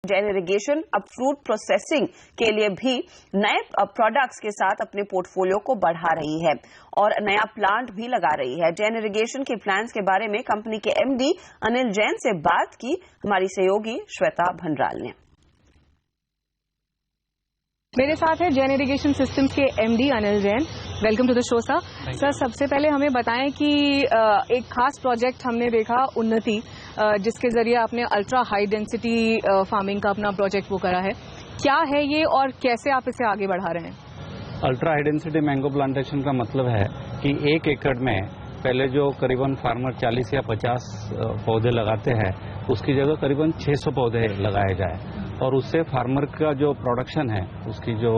Jain irrigation अब fruit processing के लिए भी नए प्रोडक्ट्स के साथ अपने पोर्टफोलियो को बढ़ा रही है और नया प्लांट भी लगा रही है। जैन इरिगेशन के प्लान्स के बारे में कंपनी के एमडी अनिल जैन से बात की हमारी सहयोगी श्वेता भंडराल ने। मेरे साथ है जैन इरिगेशन सिस्टम्स के MD Anil Jain. Welcome to the show sir. Sir, सबसे पहले हमें बताएं कि एक खास प्रोजेक्ट हमने देखा उन्नति, जिसके जरिए आपने अल्ट्रा हाई डेंसिटी फार्मिंग का अपना प्रोजेक्ट वो करा है। क्या है ये और कैसे आप इसे आगे बढ़ा रहे हैं? Ultra high density mango plantation का मतलब है कि 1 एकड़ में पहले जो करीबन फार्मर 40 या 50 पौधे लगाते हैं, उसकी जगह करीबन 600 पौधे लगाए जाए और उससे फार्मर का जो प्रोडक्शन है, उसकी जो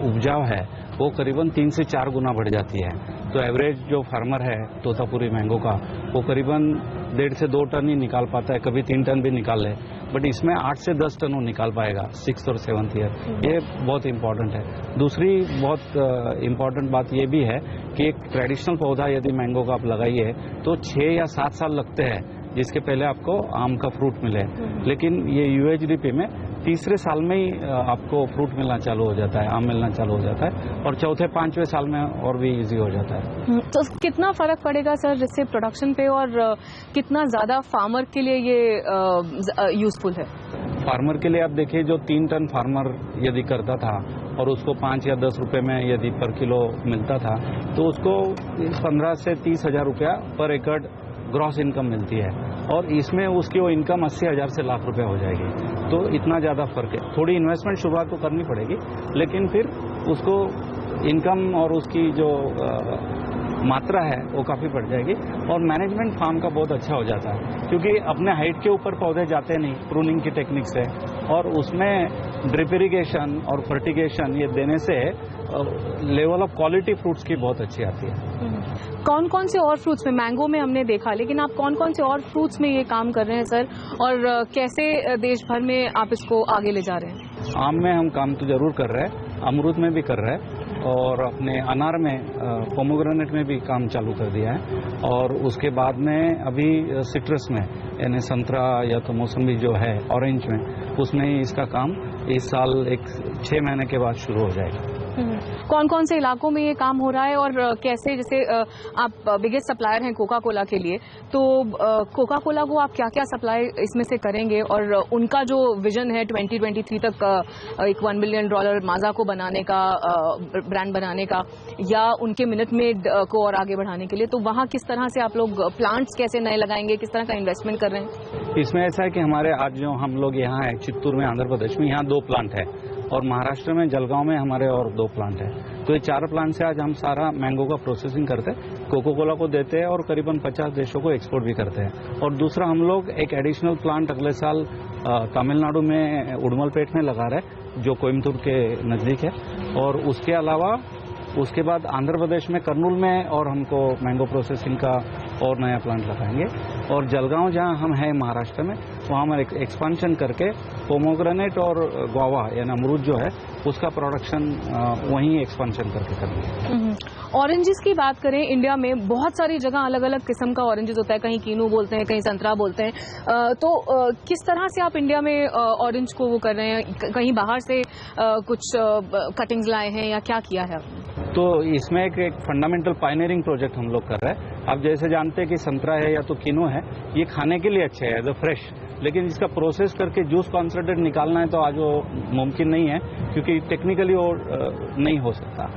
उपजाऊ है, वो करीबन 3 से 4 गुना बढ़ जाती है। तो एवरेज जो फार्मर है तोतापुरी मैंगो का, वो करीबन 1.5 से 2 टन ही निकाल पाता है, कभी 3 टन भी निकाल ले, बट इसमें 8 से 10 टन वो निकाल पाएगा 6th और 7th ईयर। ये बहुत इम्पोर्टेंट है। दूसरी बहुत इम्पोर्टेंट बात ये भी है कि एक ट्रेडिशनल पौधा यदि मैंगो का आप लगाइए तो 6 या 7 साल लगते हैं जिसके पहले आपको आम का फ्रूट मिले, लेकिन ये यूएचडीपी में तीसरे साल में ही आपको फ्रूट मिलना चालू हो जाता है, आम मिलना चालू हो जाता है और चौथे 5वें साल में और भी इजी हो जाता है। तो कितना फर्क पड़ेगा सर जिससे प्रोडक्शन पे, और कितना ज्यादा फार्मर के लिए ये यूजफुल है? फार्मर के लिए आप देखिए, जो 3 टन फार्मर यदि करता था और उसको 5 या 10 रुपए में यदि पर किलो मिलता था, तो उसको 15 से 30 हजार रुपया पर एकड़ ग्रॉस इनकम मिलती है और इसमें उसकी वो इनकम 80,000 से लाख रुपए हो जाएगी। तो इतना ज़्यादा फर्क है। थोड़ी इन्वेस्टमेंट शुरुआत तो करनी पड़ेगी, लेकिन फिर उसको इनकम और उसकी जो मात्रा है वो काफ़ी बढ़ जाएगी और मैनेजमेंट फार्म का बहुत अच्छा हो जाता है, क्योंकि अपने हाइट के ऊपर पौधे जाते नहीं प्रूनिंग की टेक्निक से, और उसमें ड्रिप इरिगेशन और फर्टिगेशन ये देने से लेवल ऑफ क्वालिटी फ्रूट्स की बहुत अच्छी आती है। कौन कौन से और फ्रूट्स में, मैंगो में हमने देखा, लेकिन आप कौन कौन से और फ्रूट्स में ये काम कर रहे हैं सर, और कैसे देश भर में आप इसको आगे ले जा रहे हैं? आम में हम काम तो जरूर कर रहे हैं, अमरूद में भी कर रहे हैं और अपने अनार में पोमोग्रेनेट में भी काम चालू कर दिया है, और उसके बाद में अभी सिट्रस में यानी संतरा या तो मौसमी जो है ऑरेंज में, उसमें इसका काम इस साल 6 महीने के बाद शुरू हो जाएगा। कौन कौन से इलाकों में ये काम हो रहा है और कैसे, जैसे आप बिगेस्ट सप्लायर हैं कोका कोला के लिए, तो कोका कोला को आप क्या क्या सप्लाई इसमें से करेंगे और उनका जो विजन है 2023 तक एक $1 बिलियन माजा को बनाने का, ब्रांड बनाने का, या उनके मिनट मेड को और आगे बढ़ाने के लिए, तो वहाँ किस तरह से आप लोग प्लांट्स कैसे नए लगाएंगे, किस तरह का इन्वेस्टमेंट कर रहे हैं? इसमें ऐसा है कि हमारे आज जो हम लोग यहाँ है चित्तूर में, आंध्र प्रदेश में, यहाँ 2 प्लांट है और महाराष्ट्र में जलगांव में हमारे और 2 प्लांट है। तो ये 4 प्लांट से आज हम सारा मैंगो का प्रोसेसिंग करते हैं, कोको कोला को देते हैं और करीबन 50 देशों को एक्सपोर्ट भी करते हैं। और दूसरा, हम लोग एक एडिशनल प्लांट अगले साल तमिलनाडु में उडमलपेट में लगा रहे हैं, जो कोयम्बतूर के नजदीक है, और उसके अलावा उसके बाद आंध्र प्रदेश में कर्नूल में और हमको मैंगो प्रोसेसिंग का और नया प्लांट लगाएंगे, और जलगांव जहां हम हैं महाराष्ट्र में, वहां हम एक्सपांशन करके पोमोग्रेनेट और गुआवा यानी अमरूद जो है उसका प्रोडक्शन वहीं एक्सपांशन करके करेंगे। ऑरेंजेस की बात करें, इंडिया में बहुत सारी जगह अलग अलग किस्म का ऑरेंजेस होता है, कहीं कीनू बोलते हैं, कहीं संतरा बोलते हैं, तो किस तरह से आप इंडिया में ऑरेंज को वो कर रहे हैं? कहीं बाहर से कुछ कटिंग्स लाए हैं या क्या किया है आपने? तो इसमें एक फंडामेंटल पायनियरिंग प्रोजेक्ट हम लोग कर रहे हैं। आप जैसे जानते हैं कि संतरा है या तो कीनो है, ये खाने के लिए अच्छे है एज अ फ्रेश, लेकिन इसका प्रोसेस करके जूस कॉन्सेंट्रेट निकालना है तो आज वो मुमकिन नहीं है, क्योंकि टेक्निकली वो नहीं हो सकता।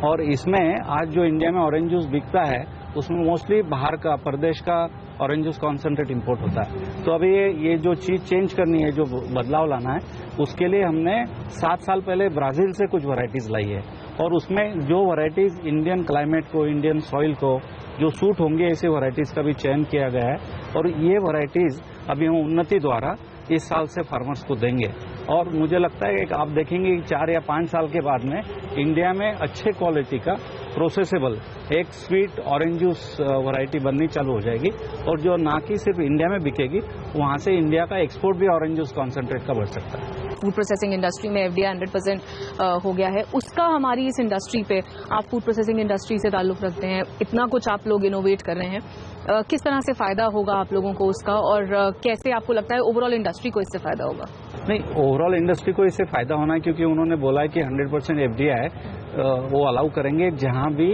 और इसमें आज जो इंडिया में ऑरेंज जूस बिकता है उसमें मोस्टली बाहर का, प्रदेश का ऑरेंज जूस कॉन्सेंट्रेट इंपोर्ट होता है। तो अभी ये जो चीज चेंज करनी है, जो बदलाव लाना है, उसके लिए हमने 7 साल पहले ब्राजील से कुछ वैरायटीज लाई है, और उसमें जो वैरायटीज इंडियन क्लाइमेट को, इंडियन सॉइल को जो सूट होंगे, ऐसे वैरायटीज का भी चयन किया गया है, और ये वैरायटीज अभी हम उन्नति द्वारा इस साल से फार्मर्स को देंगे। और मुझे लगता है कि आप देखेंगे कि 4 या 5 साल के बाद में इंडिया में अच्छे क्वालिटी का प्रोसेसेबल एक स्वीट ऑरेंज जूस वैरायटी बननी चालू हो जाएगी, और जो ना कि सिर्फ इंडिया में बिकेगी, वहां से इंडिया का एक्सपोर्ट भी ऑरेंज जूस कॉन्सेंट्रेट का बढ़ सकता है। फूड प्रोसेसिंग इंडस्ट्री में एफडीआई 100% हो गया है, उसका हमारी इस इंडस्ट्री पे, आप फूड प्रोसेसिंग इंडस्ट्री से ताल्लुक रखते हैं, इतना कुछ आप लोग इनोवेट कर रहे हैं, किस तरह से फायदा होगा आप लोगों को उसका, और कैसे आपको लगता है ओवरऑल इंडस्ट्री को इससे फायदा होगा? नहीं, ओवरऑल इंडस्ट्री को इससे फायदा होना है, क्योंकि उन्होंने बोला है कि 100% FDI वो अलाउ करेंगे जहां भी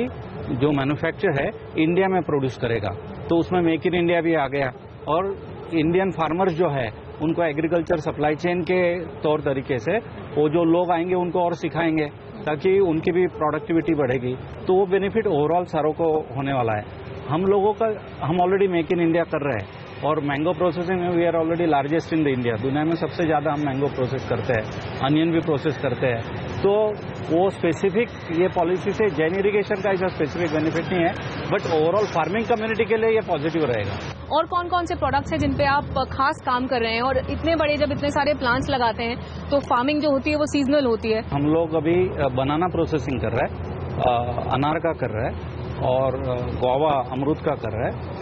जो मैन्युफैक्चर है इंडिया में प्रोड्यूस करेगा। तो उसमें मेक इन इंडिया भी आ गया, और इंडियन फार्मर्स जो है उनको एग्रीकल्चर सप्लाई चेन के तौर तरीके से वो जो लोग आएंगे उनको और सिखाएंगे ताकि उनकी भी प्रोडक्टिविटी बढ़ेगी। तो वो बेनिफिट ओवरऑल सारों को होने वाला है। हम ऑलरेडी मेक इन इंडिया कर रहे हैं, और मैंगो प्रोसेसिंग में we are already largest in the India. दुनिया में सबसे ज़्यादा हम मैंगो प्रोसेस करते हैं, अनियन भी प्रोसेस करते हैं। तो वो स्पेसिफिक ये पॉलिसी से जैन इरिगेशन का ऐसा स्पेसिफिक बेनिफिट नहीं है, बट ओवरऑल फार्मिंग कम्युनिटी के लिए ये पॉजिटिव रहेगा। और कौन कौन से प्रोडक्ट्स हैं जिन पे आप खास काम कर रहे हैं? और इतने बड़े जब इतने सारे प्लांट्स लगाते हैं तो फार्मिंग जो होती है वो सीजनल होती है। हम लोग अभी बनाना प्रोसेसिंग कर रहे हैं, अनार का कर रहे हैं, और गुआवा अमरूद का कर रहे हैं,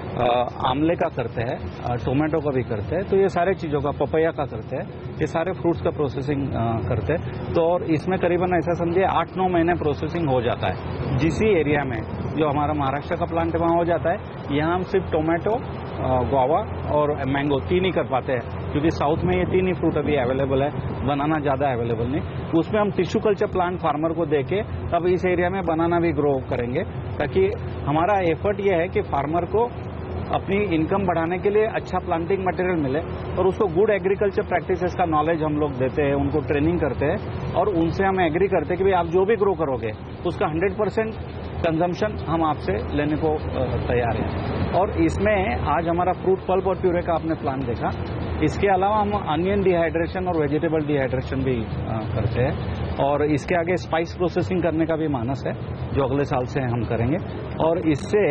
आमले का करते हैं, टोमेटो का भी करते हैं। तो ये सारे चीज़ों का, पपैया का करते हैं, ये सारे फ्रूट्स का प्रोसेसिंग करते हैं। तो और इसमें करीबन ऐसा समझिए 8-9 महीने प्रोसेसिंग हो जाता है। जिस एरिया में जो हमारा महाराष्ट्र का प्लांट है वहाँ हो जाता है। यहाँ हम सिर्फ टोमेटो, गुआवा और मैंगो 3 ही कर पाते हैं, क्योंकि साउथ में ये 3 ही फ्रूट अभी अवेलेबल है, बनाना ज़्यादा अवेलेबल नहीं। उसमें हम टिश्यू कल्चर प्लांट फार्मर को देके तब इस एरिया में बनाना भी ग्रो करेंगे, ताकि हमारा एफर्ट ये है कि फार्मर को अपनी इनकम बढ़ाने के लिए अच्छा प्लांटिंग मटेरियल मिले, और उसको गुड एग्रीकल्चर प्रैक्टिसेस का नॉलेज हम लोग देते हैं, उनको ट्रेनिंग करते हैं, और उनसे हम एग्री करते हैं कि भाई आप जो भी ग्रो करोगे उसका 100% कंजम्पशन हम आपसे लेने को तैयार हैं। और इसमें आज हमारा फ्रूट पल्प और प्यूरे का आपने प्लान देखा। इसके अलावा हम अनियन डिहाइड्रेशन और वेजिटेबल डिहाइड्रेशन भी करते हैं, और इसके आगे स्पाइस प्रोसेसिंग करने का भी मानस है जो अगले साल से हम करेंगे। और इससे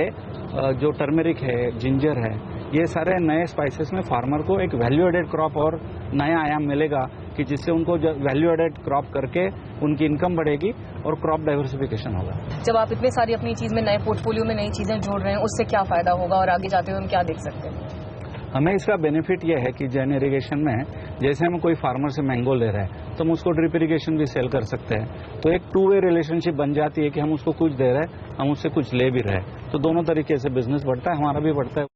जो टर्मेरिक है, जिंजर है, ये सारे नए स्पाइसेस में फार्मर को एक वैल्यू एडेड क्रॉप और नया आयाम मिलेगा, कि जिससे उनको वैल्यू एडेड क्रॉप करके उनकी इनकम बढ़ेगी और क्रॉप डाइवर्सिफिकेशन होगा। जब आप इतने सारी अपनी चीज में, नए पोर्टफोलियो में नई चीजें जोड़ रहे हैं, उससे क्या फायदा होगा और आगे जाते हुए हम क्या देख सकते हैं? हमें इसका बेनिफिट यह है कि जैन इरिगेशन में जैसे हम कोई फार्मर से मैंगो ले रहे हैं तो हम उसको ड्रिप इरिगेशन भी सेल कर सकते हैं। तो एक 2 वे रिलेशनशिप बन जाती है कि हम उसको कुछ दे रहे हैं, हम उससे कुछ ले भी रहे हैं। तो दोनों तरीके से बिजनेस बढ़ता है, हमारा भी बढ़ता है।